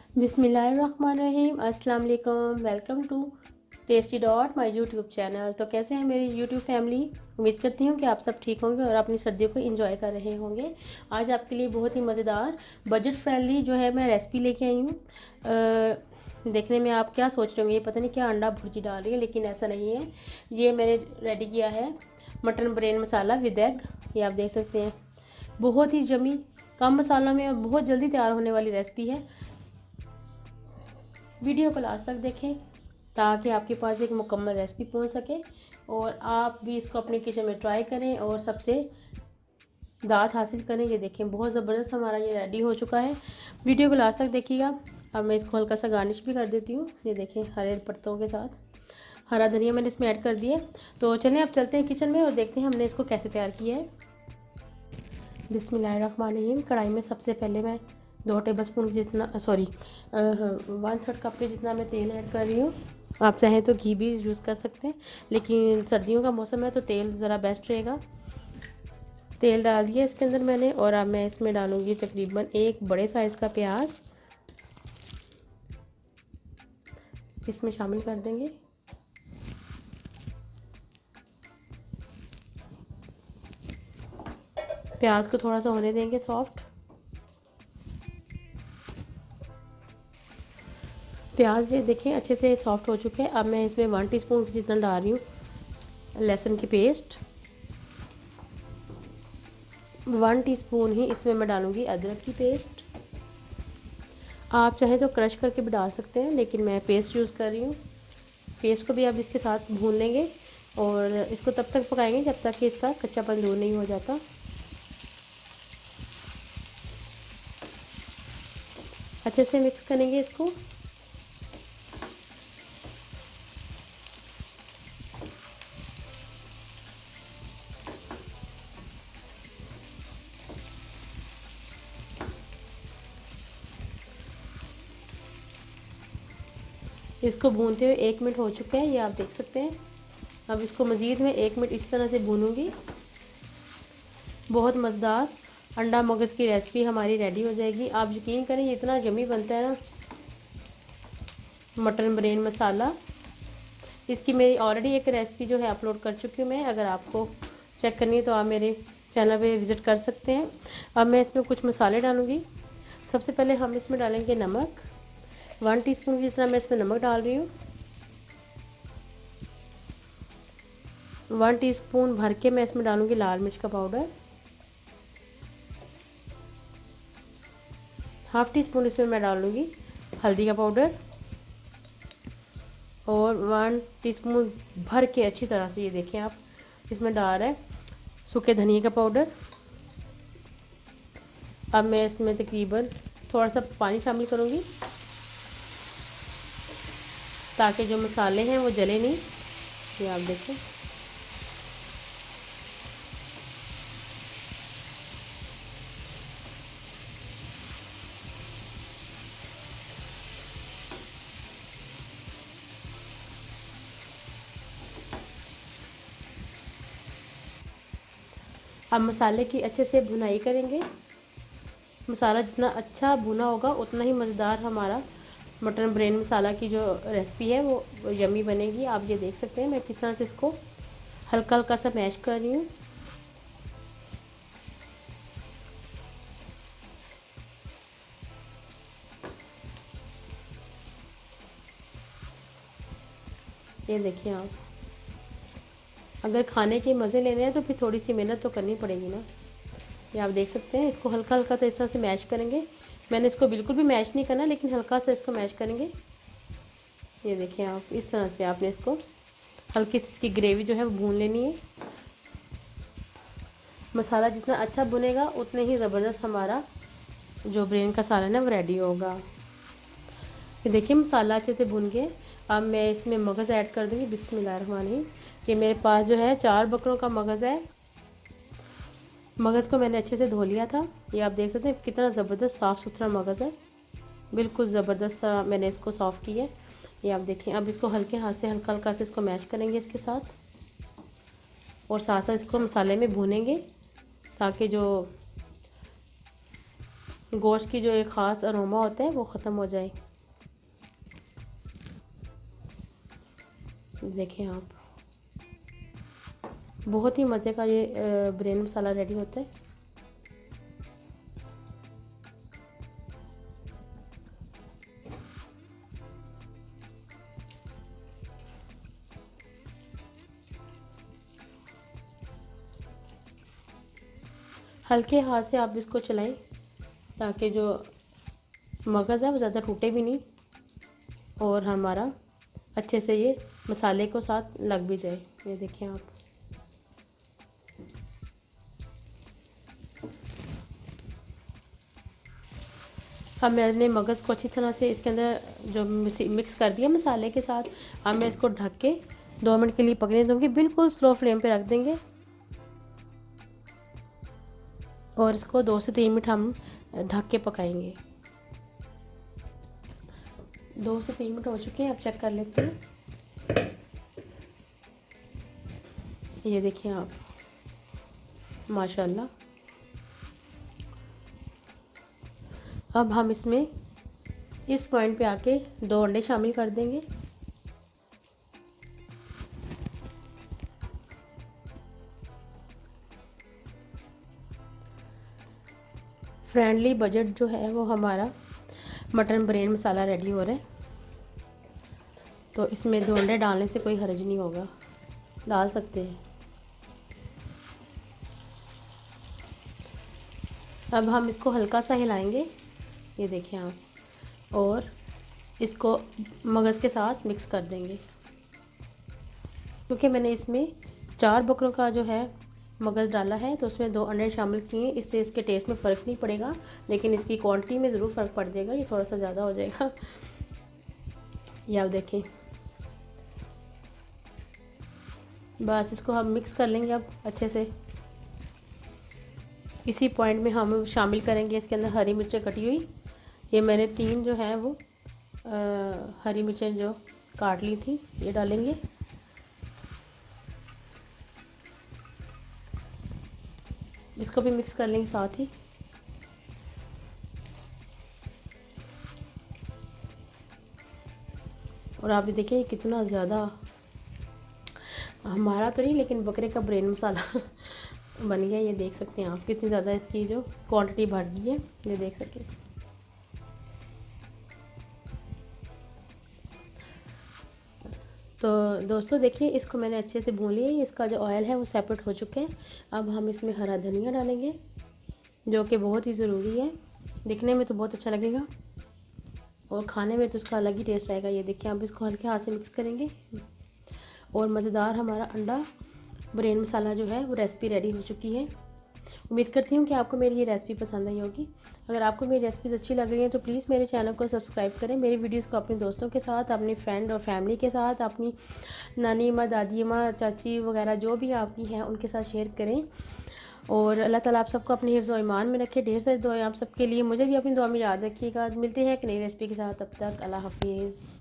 बिस्मिल्लाहिर्रहमानिर्रहीम। अस्सलाम वालेकुम। Welcome to tasty dot my YouTube channel. तो कैसे हैं मेरी यूट्यूब फैमिली। उम्मीद करती हूँ कि आप सब ठीक होंगे और अपनी सर्दियों को एंजॉय कर रहे होंगे। आज आपके लिए बहुत ही मज़ेदार बजट फ्रेंडली जो है मैं रेसिपी लेके आई हूँ। देखने में आप क्या सोच रहे होंगे, ये पता नहीं क्या अंडा भुर्जी डाल रही है, लेकिन ऐसा नहीं है। ये मैंने रेडी किया है mutton brain masala with egg. ये आप देख सकते हैं, बहुत ही जमी कम मसालों में और बहुत जल्दी तैयार होने वाली रेसिपी है। वीडियो को लास्ट तक देखें ताकि आपके पास एक मुकम्मल रेसिपी पहुंच सके और आप भी इसको अपने किचन में ट्राई करें और सबसे दाद हासिल करें। ये देखें, बहुत ज़बरदस्त हमारा ये रेडी हो चुका है। वीडियो को लास्ट तक देखिएगा। अब मैं इसको हल्का सा गार्निश भी कर देती हूँ। ये देखें, हरे पत्तों के साथ हरा धनिया मैंने इसमें ऐड कर दिया। तो चलें अब चलते हैं किचन में और देखते हैं हमने इसको कैसे तैयार किया है। बिस्मिल्लाहिर्रहमानिर्रहीम। कढ़ाई में सबसे पहले मैं 2 टेबलस्पून जितना 1/3 कप के जितना मैं तेल ऐड कर रही हूँ। आप चाहें तो घी भी यूज़ कर सकते हैं, लेकिन सर्दियों का मौसम है तो तेल ज़रा बेस्ट रहेगा। तेल डाल दिया इसके अंदर मैंने, और अब मैं इसमें डालूँगी तकरीबन 1 बड़े साइज़ का प्याज। इसमें शामिल कर देंगे। प्याज को थोड़ा सा होने देंगे सॉफ्ट। प्याज ये देखें अच्छे से सॉफ्ट हो चुके हैं। अब मैं इसमें 1 टीस्पून जितना डाल रही हूँ लहसुन की पेस्ट। 1 टीस्पून ही इसमें मैं डालूँगी अदरक की पेस्ट। आप चाहें तो क्रश करके भी डाल सकते हैं, लेकिन मैं पेस्ट यूज़ कर रही हूँ। पेस्ट को भी अब इसके साथ भून लेंगे और इसको तब तक पकाएंगे जब तक कि इसका कच्चापन दूर नहीं हो जाता। अच्छे से मिक्स करेंगे इसको। इसको भूनते हुए 1 मिनट हो चुके हैं, ये आप देख सकते हैं। अब इसको मज़ीद में 1 मिनट इस तरह से भूनूंगी। बहुत मज़ेदार अंडा मगज़ की रेसिपी हमारी रेडी हो जाएगी। आप यकीन करें, ये इतना यम्मी बनता है ना मटन ब्रेन मसाला। इसकी मेरी ऑलरेडी एक रेसिपी जो है अपलोड कर चुकी हूँ मैं। अगर आपको चेक करनी है तो आप मेरे चैनल पे विज़िट कर सकते हैं। अब मैं इसमें कुछ मसाले डालूँगी। सबसे पहले हम इसमें डालेंगे नमक। 1 टीस्पून जितना मैं इसमें नमक डाल रही हूँ। 1 टीस्पून भर के मैं इसमें डालूँगी लाल मिर्च का पाउडर। ½ टीस्पून इसमें मैं डालूँगी हल्दी का पाउडर। और 1 टीस्पून भर के अच्छी तरह से ये देखें आप इसमें डाल रहे हैं सूखे धनिया का पाउडर। अब मैं इसमें तकरीबन थोड़ा सा पानी शामिल करूँगी ताकि जो मसाले हैं वो जले नहीं। ये आप देखें, अब मसाले की अच्छे से भुनाई करेंगे। मसाला जितना अच्छा भुना होगा उतना ही मज़ेदार हमारा मटन ब्रेन मसाला की जो रेसिपी है वो यम्मी बनेगी। आप ये देख सकते हैं मैं किस तरह से इसको हल्का हल्का सा मैश कर रही हूँ। ये देखिए आप, अगर खाने के मज़े लेने हैं तो फिर थोड़ी सी मेहनत तो करनी पड़ेगी ना। ये आप देख सकते हैं, इसको हल्का हल्का तो इस तरह से मैश करेंगे। मैंने इसको बिल्कुल भी मैश नहीं करना, लेकिन हल्का सा इसको मैश करेंगे। ये देखिए आप, इस तरह से आपने इसको हल्की सी इसकी ग्रेवी जो है वो भून लेनी है। मसाला जितना अच्छा भुनेगा उतने ही ज़बरदस्त हमारा जो ब्रेन का सालन है वो रेडी होगा। ये देखिए मसाला अच्छे से भुन गए। अब मैं इसमें मगज़ ऐड कर दूँगी। बिस्मिल्लाहिर्रहमानिर्रहीम। ये मेरे पास जो है 4 बकरों का मगज़ है। मगज़ को मैंने अच्छे से धो लिया था। ये आप देख सकते हैं कितना ज़बरदस्त साफ़ सुथरा मगज़ है, बिल्कुल ज़बरदस्त सा मैंने इसको सॉफ़ किया है। ये आप देखें। अब इसको हल्के हाथ से हल्का हल्का से इसको मैश करेंगे इसके साथ, और साथ साथ इसको मसाले में भूनेंगे ताकि जो गोश्त की जो एक ख़ास अरोमा होता है वो ख़त्म हो जाए। देखें आप, बहुत ही मज़े का ये बिरयानी मसाला रेडी होता है। हल्के हाथ से आप इसको चलाएं ताकि जो मगज़ है वो ज़्यादा टूटे भी नहीं और हमारा अच्छे से ये मसाले को साथ लग भी जाए। ये देखें आप, अब मैंने मगज़ को अच्छी तरह से इसके अंदर जो मिक्स कर दिया मसाले के साथ। अब मैं इसको ढक के 2 मिनट के लिए पकने दूँगी। बिल्कुल स्लो फ्लेम पे रख देंगे और इसको 2 से 3 मिनट हम ढक के पकाएंगे। 2 से 3 मिनट हो चुके हैं, अब चेक कर लेते हैं। ये देखिए आप, माशाल्लाह। अब हम इसमें इस पॉइंट पे आके 2 अंडे शामिल कर देंगे। फ्रेंडली बजट जो है वो हमारा मटन बिरयानी मसाला रेडी हो रहा है, तो इसमें 2 अंडे डालने से कोई हर्ज नहीं होगा, डाल सकते हैं। अब हम इसको हल्का सा हिलाएंगे, ये देखें आप, और इसको मगज़ के साथ मिक्स कर देंगे। क्योंकि मैंने इसमें 4 बकरों का जो है मगज़ डाला है तो उसमें 2 अंडे शामिल किए, इससे इसके टेस्ट में फ़र्क नहीं पड़ेगा, लेकिन इसकी क्वांटिटी में ज़रूर फ़र्क पड़ जाएगा, ये थोड़ा सा ज़्यादा हो जाएगा। ये आप देखें, बस इसको हम मिक्स कर लेंगे अब अच्छे से। इसी पॉइंट में हम शामिल करेंगे इसके अंदर हरी मिर्चें कटी हुई। ये मैंने 3 जो है वो हरी मिर्चें जो काट ली थी ये डालेंगे। इसको भी मिक्स कर लेंगे साथ ही। और आप भी देखिए कितना ज़्यादा, हमारा तो नहीं लेकिन बकरे का बिरयानी मसाला बन गया। ये देख सकते हैं आप कितनी ज़्यादा इसकी जो क्वांटिटी बढ़ गई है, ये देख सकते हैं। तो दोस्तों देखिए, इसको मैंने अच्छे से भून लिया, इसका जो ऑयल है वो सेपरेट हो चुका है। अब हम इसमें हरा धनिया डालेंगे जो कि बहुत ही ज़रूरी है, दिखने में तो बहुत अच्छा लगेगा और खाने में तो उसका अलग ही टेस्ट आएगा। ये देखिए, आप इसको हल्के हाथ से मिक्स करेंगे और मज़ेदार हमारा अंडा बिरयानी मसाला जो है वो रेसिपी रेडी हो चुकी है। उम्मीद करती हूँ कि आपको मेरी ये रेसिपी पसंद आई होगी। अगर आपको मेरी रेसिपीज़ अच्छी लग रही हैं तो प्लीज़ मेरे चैनल को सब्सक्राइब करें। मेरी वीडियोस को अपने दोस्तों के साथ, अपने फ्रेंड और फैमिली के साथ, अपनी नानी माँ, दादी माँ, चाची वगैरह जो भी आपकी हैं उनके साथ शेयर करें। और अल्लाह ताला आप सबको अपने हिफ्ज़ और ईमान में रखे। ढेर सारी दुआएं आप सबके लिए, मुझे भी अपनी दुआ में याद रखिएगा। मिलते हैं एक नई रेसिपी के साथ, तब तक अल्लाह हाफिज़।